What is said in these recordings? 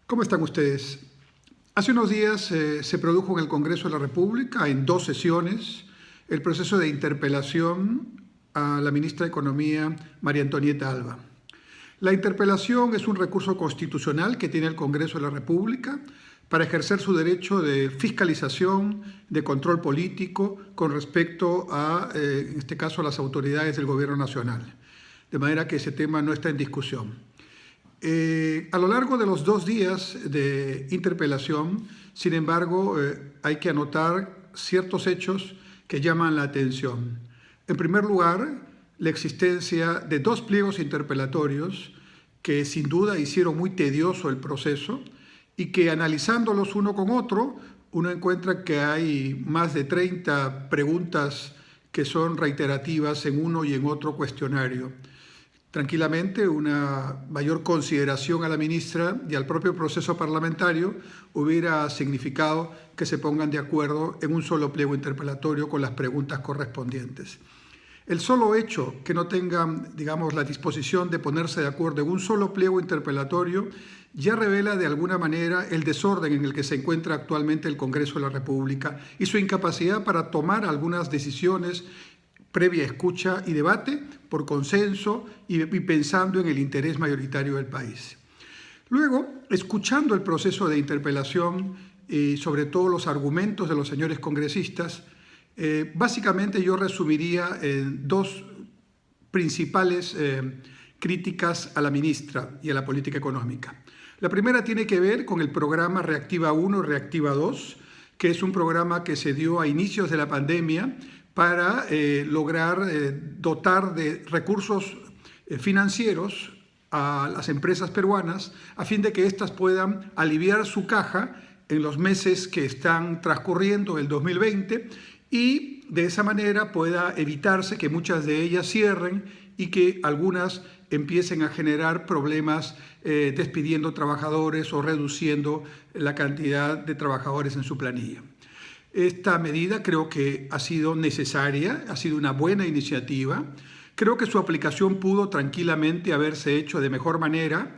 ¿Cómo están ustedes? Hace unos días se produjo en el Congreso de la República, en 2 sesiones, el proceso de interpelación a la ministra de Economía, María Antonieta Alba. La interpelación es un recurso constitucional que tiene el Congreso de la República para ejercer su derecho de fiscalización, de control político con respecto a, en este caso, a las autoridades del Gobierno Nacional. De manera que ese tema no está en discusión. A lo largo de los 2 días de interpelación, sin embargo, hay que anotar ciertos hechos que llaman la atención. En primer lugar, la existencia de 2 pliegos interpelatorios que sin duda hicieron muy tedioso el proceso y que analizándolos uno con otro, uno encuentra que hay más de 30 preguntas que son reiterativas en uno y en otro cuestionario. Tranquilamente, una mayor consideración a la ministra y al propio proceso parlamentario hubiera significado que se pongan de acuerdo en un solo pliego interpelatorio con las preguntas correspondientes. El solo hecho que no tengan, digamos, la disposición de ponerse de acuerdo en un solo pliego interpelatorio ya revela de alguna manera el desorden en el que se encuentra actualmente el Congreso de la República y su incapacidad para tomar algunas decisiones previa escucha y debate, por consenso y pensando en el interés mayoritario del país. Luego, escuchando el proceso de interpelación y sobre todo los argumentos de los señores congresistas, básicamente yo resumiría en 2 principales críticas a la ministra y a la política económica. La primera tiene que ver con el programa Reactiva 1 y Reactiva 2, que es un programa que se dio a inicios de la pandemia para lograr dotar de recursos financieros a las empresas peruanas a fin de que éstas puedan aliviar su caja en los meses que están transcurriendo el 2020 y de esa manera pueda evitarse que muchas de ellas cierren y que algunas empiecen a generar problemas despidiendo trabajadores o reduciendo la cantidad de trabajadores en su planilla. Esta medida creo que ha sido necesaria, ha sido una buena iniciativa. Creo que su aplicación pudo tranquilamente haberse hecho de mejor manera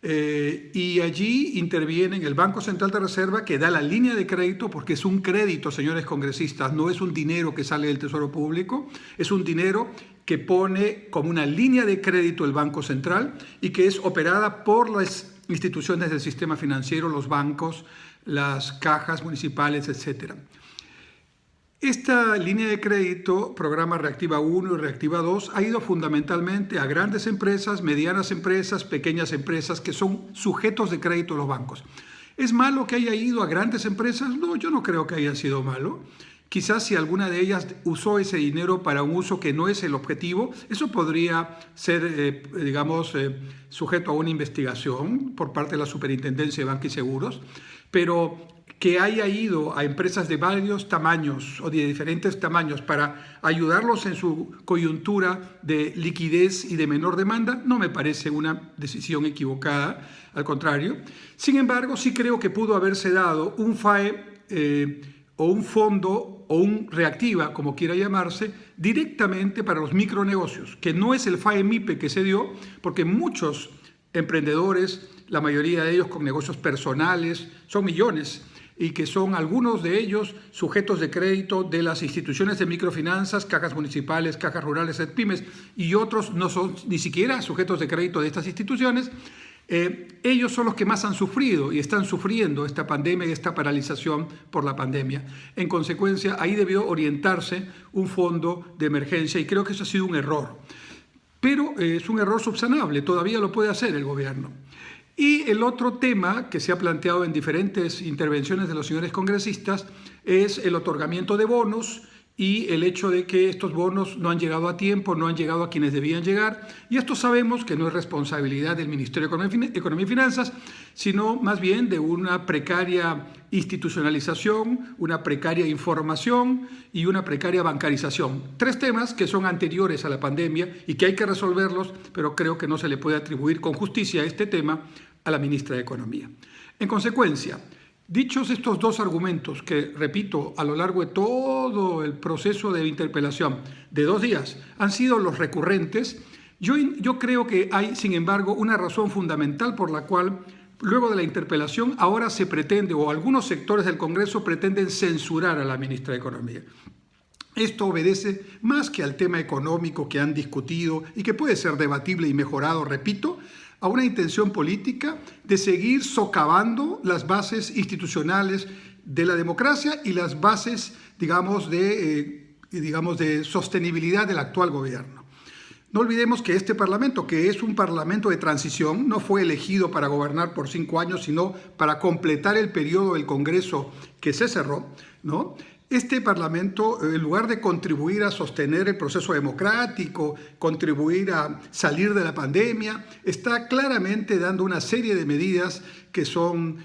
y allí interviene el Banco Central de Reserva que da la línea de crédito porque es un crédito, señores congresistas, no es un dinero que sale del Tesoro Público, es un dinero que pone como una línea de crédito el Banco Central y que es operada por las instituciones del sistema financiero, los bancos, las cajas municipales, etc. Esta línea de crédito, programa Reactiva 1 y Reactiva 2, ha ido fundamentalmente a grandes empresas, medianas empresas, pequeñas empresas que son sujetos de crédito de los bancos. ¿Es malo que haya ido a grandes empresas? No, yo no creo que haya sido malo. Quizás si alguna de ellas usó ese dinero para un uso que no es el objetivo, eso podría ser, sujeto a una investigación por parte de la Superintendencia de Banca y Seguros, pero que haya ido a empresas de varios tamaños o de diferentes tamaños para ayudarlos en su coyuntura de liquidez y de menor demanda, no me parece una decisión equivocada, al contrario. Sin embargo, sí creo que pudo haberse dado un FAE o un fondo o un Reactiva, como quiera llamarse, directamente para los micronegocios, que no es el FAE-MIPE que se dio, porque muchos emprendedores, la mayoría de ellos con negocios personales, son millones, y que son algunos de ellos sujetos de crédito de las instituciones de microfinanzas, cajas municipales, cajas rurales, pymes, y otros no son ni siquiera sujetos de crédito de estas instituciones. Ellos son los que más han sufrido y están sufriendo esta pandemia y esta paralización por la pandemia. En consecuencia, ahí debió orientarse un fondo de emergencia y creo que eso ha sido un error. Pero es un error subsanable, todavía lo puede hacer el gobierno. Y el otro tema que se ha planteado en diferentes intervenciones de los señores congresistas es el otorgamiento de bonos y el hecho de que estos bonos no han llegado a tiempo, no han llegado a quienes debían llegar. Y esto sabemos que no es responsabilidad del Ministerio de Economía y Finanzas, sino más bien de una precaria institucionalización, una precaria información y una precaria bancarización. 3 temas que son anteriores a la pandemia y que hay que resolverlos, pero creo que no se le puede atribuir con justicia este tema a la ministra de Economía. En consecuencia, dichos estos 2 argumentos que, repito, a lo largo de todo el proceso de interpelación de 2 días han sido los recurrentes, yo creo que hay, sin embargo, una razón fundamental por la cual luego de la interpelación, ahora se pretende, o algunos sectores del Congreso pretenden censurar a la ministra de Economía. Esto obedece más que al tema económico que han discutido y que puede ser debatible y mejorado, repito, a una intención política de seguir socavando las bases institucionales de la democracia y las bases, digamos, de sostenibilidad del actual gobierno. No olvidemos que este Parlamento, que es un Parlamento de transición, no fue elegido para gobernar por 5 años, sino para completar el periodo del Congreso que se cerró, ¿no? Este Parlamento, en lugar de contribuir a sostener el proceso democrático, contribuir a salir de la pandemia, está claramente dando una serie de medidas que son,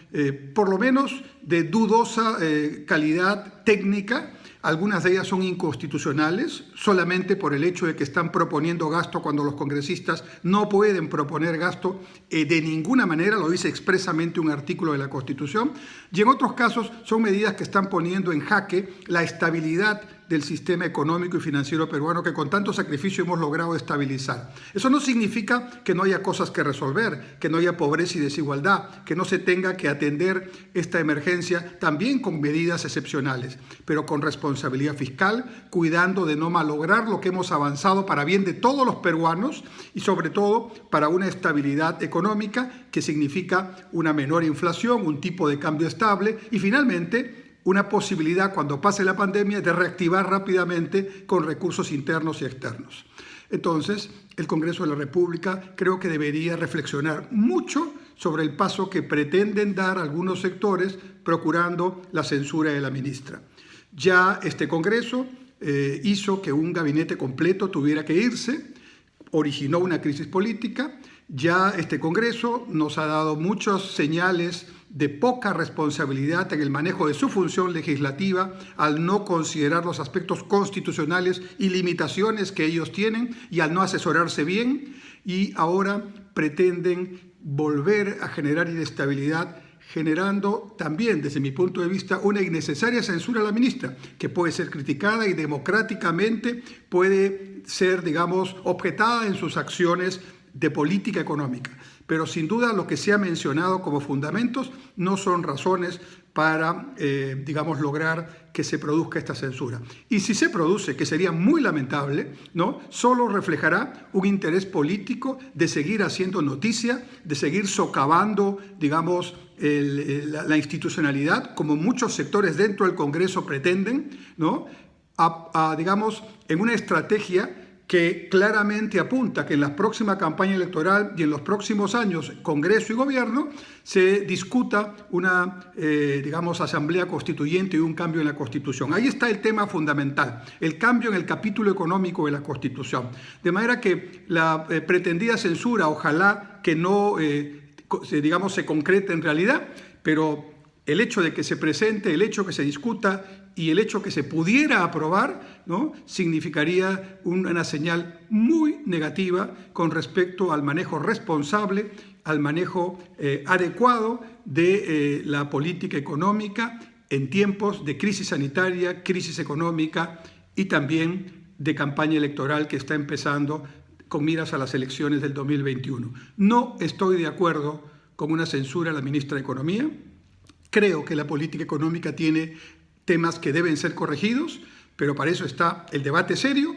por lo menos, de dudosa calidad técnica. Algunas de ellas son inconstitucionales, solamente por el hecho de que están proponiendo gasto cuando los congresistas no pueden proponer gasto de ninguna manera, lo dice expresamente un artículo de la Constitución, y en otros casos son medidas que están poniendo en jaque la estabilidad del sistema económico y financiero peruano que con tanto sacrificio hemos logrado estabilizar. Eso no significa que no haya cosas que resolver, que no haya pobreza y desigualdad, que no se tenga que atender esta emergencia también con medidas excepcionales, pero con responsabilidad fiscal, cuidando de no malograr lo que hemos avanzado para bien de todos los peruanos y sobre todo para una estabilidad económica que significa una menor inflación, un tipo de cambio estable y finalmente una posibilidad, cuando pase la pandemia, de reactivar rápidamente con recursos internos y externos. Entonces, el Congreso de la República creo que debería reflexionar mucho sobre el paso que pretenden dar algunos sectores procurando la censura de la ministra. Ya este Congreso hizo que un gabinete completo tuviera que irse, originó una crisis política. Ya este Congreso nos ha dado muchas señales de poca responsabilidad en el manejo de su función legislativa al no considerar los aspectos constitucionales y limitaciones que ellos tienen y al no asesorarse bien, y ahora pretenden volver a generar inestabilidad, generando también, desde mi punto de vista, una innecesaria censura a la ministra, que puede ser criticada y democráticamente puede ser, digamos, objetada en sus acciones de política económica. Pero sin duda lo que se ha mencionado como fundamentos no son razones para, digamos, lograr que se produzca esta censura. Y si se produce, que sería muy lamentable, ¿no?, solo reflejará un interés político de seguir haciendo noticia, de seguir socavando, digamos, la institucionalidad, como muchos sectores dentro del Congreso pretenden, ¿no?, digamos, en una estrategia que claramente apunta que en la próxima campaña electoral y en los próximos años, Congreso y Gobierno, se discuta una, digamos, asamblea constituyente y un cambio en la Constitución. Ahí está el tema fundamental, el cambio en el capítulo económico de la Constitución. De manera que la pretendida censura, ojalá que no, digamos, se concrete en realidad, pero el hecho de que se presente, el hecho que se discuta y el hecho que se pudiera aprobar, ¿no?, significaría una señal muy negativa con respecto al manejo responsable, al manejo adecuado de la política económica en tiempos de crisis sanitaria, crisis económica y también de campaña electoral que está empezando con miras a las elecciones del 2021. No estoy de acuerdo con una censura a la ministra de Economía. Creo que la política económica tiene temas que deben ser corregidos, pero para eso está el debate serio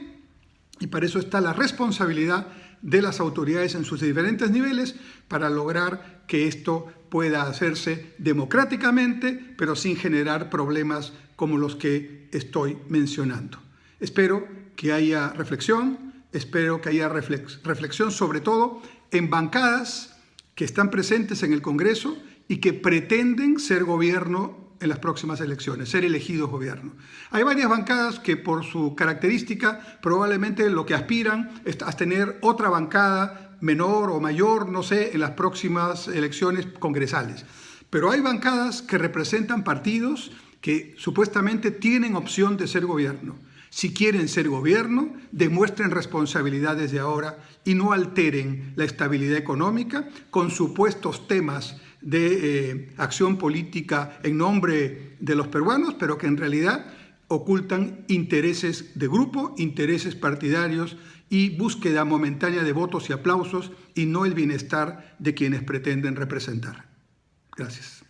y para eso está la responsabilidad de las autoridades en sus diferentes niveles para lograr que esto pueda hacerse democráticamente, pero sin generar problemas como los que estoy mencionando. Espero que haya reflexión, espero que haya reflexión sobre todo en bancadas que están presentes en el Congreso y que pretenden ser gobierno en las próximas elecciones, ser elegidos gobierno. Hay varias bancadas que por su característica probablemente lo que aspiran es a tener otra bancada menor o mayor, no sé, en las próximas elecciones congresales. Pero hay bancadas que representan partidos que supuestamente tienen opción de ser gobierno. Si quieren ser gobierno, demuestren responsabilidad desde ahora y no alteren la estabilidad económica con supuestos temas de acción política en nombre de los peruanos, pero que en realidad ocultan intereses de grupo, intereses partidarios y búsqueda momentánea de votos y aplausos y no el bienestar de quienes pretenden representar. Gracias.